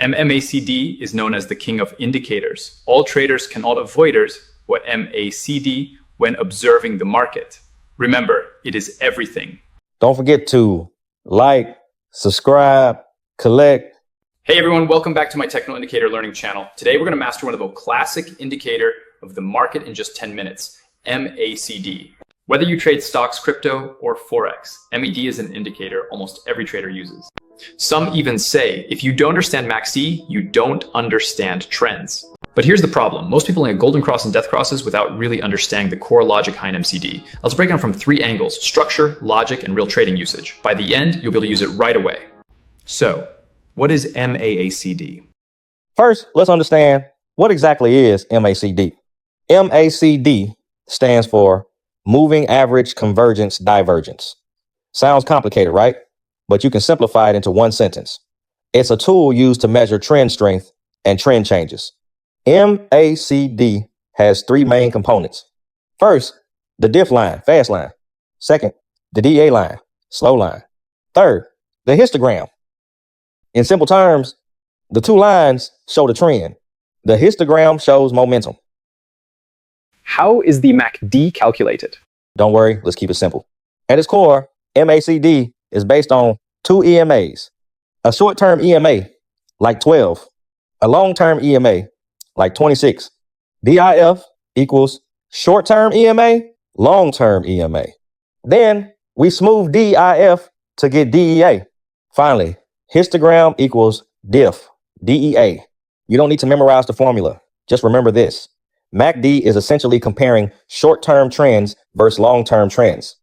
MACD is known as the king of indicators. All traders cannot avoid what MACD when observing the market. Remember, it is everything. Don't forget to like, subscribe, collect. Hey everyone, welcome back to my Technical Indicator Learning channel. Today we're going to master one of the classic indicator of the market in just 10 minutes, MACD. Whether you trade stocks, crypto, or Forex, MACD is an indicator almost every trader uses. Some even say, if you don't understand MACD, you don't understand trends. But here's the problem. Most people get golden cross and death crosses without really understanding the core logic behind MACD. Let's break down from 3 angles: structure, logic, and real trading usage. By the end, you'll be able to use it right away. So, what is MACD? First, let's understand what exactly is MACD. MACD stands for Moving Average Convergence Divergence. Sounds complicated, right? But you can simplify it into one sentence. It's a tool used to measure trend strength and trend changes. MACD has 3 main components. First, the diff line, fast line. Second, the DA line, slow line. Third, the histogram. In simple terms, the 2 lines show the trend. The histogram shows momentum. How is the MACD calculated? Don't worry, let's keep it simple. At its core, MACD is based on 2 EMAs. A short-term EMA, like 12. A long-term EMA, like 26. DIF equals short-term EMA, long-term EMA. Then we smooth DIF to get DEA. Finally, histogram equals diff, DEA. You don't need to memorize the formula. Just remember this. MACD is essentially comparing short-term trends versus long-term trends.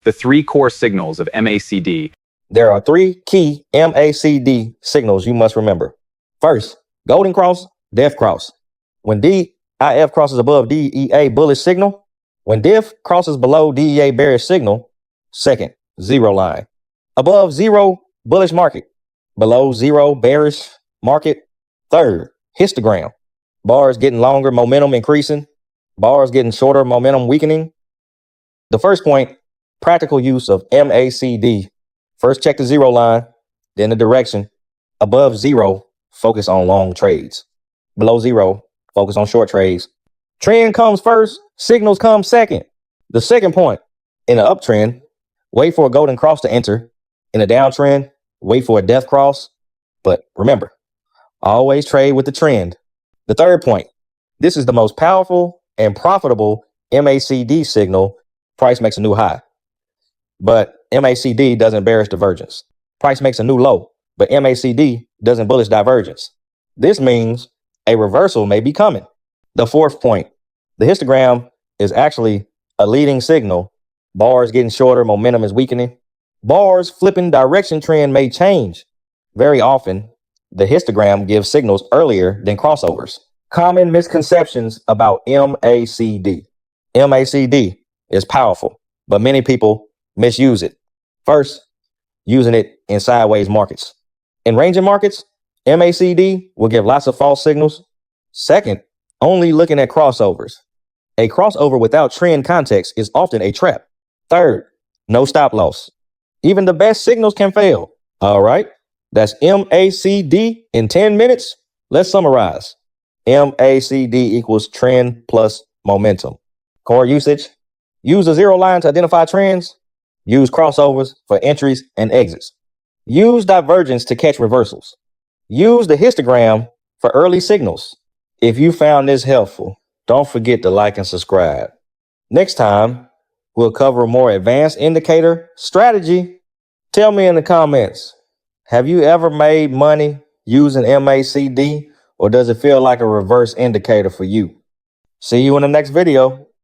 The 3 core signals of MACD. There are 3 key MACD signals you must remember. First, golden cross, death cross. When DIF crosses above DEA bullish signal, when diff crosses below DEA bearish signal. Second, zero line. Above zero, bullish market. Below zero, bearish market. Third, histogram. Bars getting longer, momentum increasing. Bars getting shorter, momentum weakening. The first point, practical use of MACD. First, check the zero line, then the direction. Above zero, focus on long trades. Below zero, focus on short trades. Trend comes first, signals come second. The second point, in an uptrend, wait for a golden cross to enter. In a downtrend, wait for a death cross. But remember, always trade with the trend. The third point, this is the most powerful and profitable MACD signal. Price makes a new high. But MACD doesn't bearish divergence. Price makes a new low, but MACD doesn't bullish divergence. This means a reversal may be coming. The fourth point, the histogram is actually a leading signal. Bars getting shorter, momentum is weakening. Bars flipping direction trend may change. Very often, the histogram gives signals earlier than crossovers. Common misconceptions about MACD. MACD is powerful, but many people misuse it. First, using it in sideways markets. In ranging markets, MACD will give lots of false signals. Second, only looking at crossovers. A crossover without trend context is often a trap. Third, no stop loss. Even the best signals can fail. All right, that's MACD in 10 minutes. Let's summarize. MACD equals trend plus momentum. Core usage. Use a zero line to identify trends. Use crossovers for entries and exits. Use divergence to catch reversals. Use the histogram for early signals. If you found this helpful, don't forget to like and subscribe. Next time, we'll cover a more advanced indicator strategy. Tell me in the comments, have you ever made money using MACD, or does it feel like a reverse indicator for you? See you in the next video.